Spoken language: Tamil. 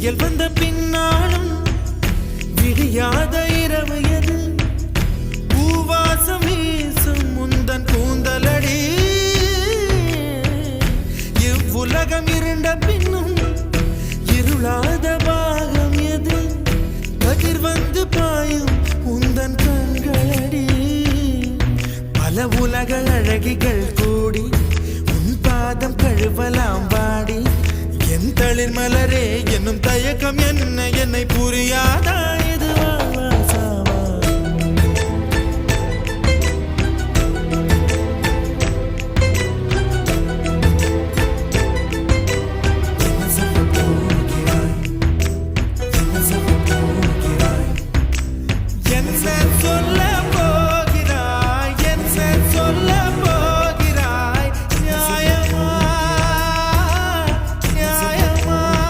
விடியல் வந்த பின்னாலும் விடியாத இரவு எது பூவாசம் வீசும் முந்தன் கூந்தலடி இவ்வுலகம் இருண்ட பின்னும் இருளாத பாகம் எது கதிர் வந்து பாயும் உந்தன் கண்களடி பல உலக அழகிகள் கூடி உன் பாதம் கழுவலாம் வாடி என் தளிர் மலரே என்னும் தயக்கம் என்ன என்னை புரியாதா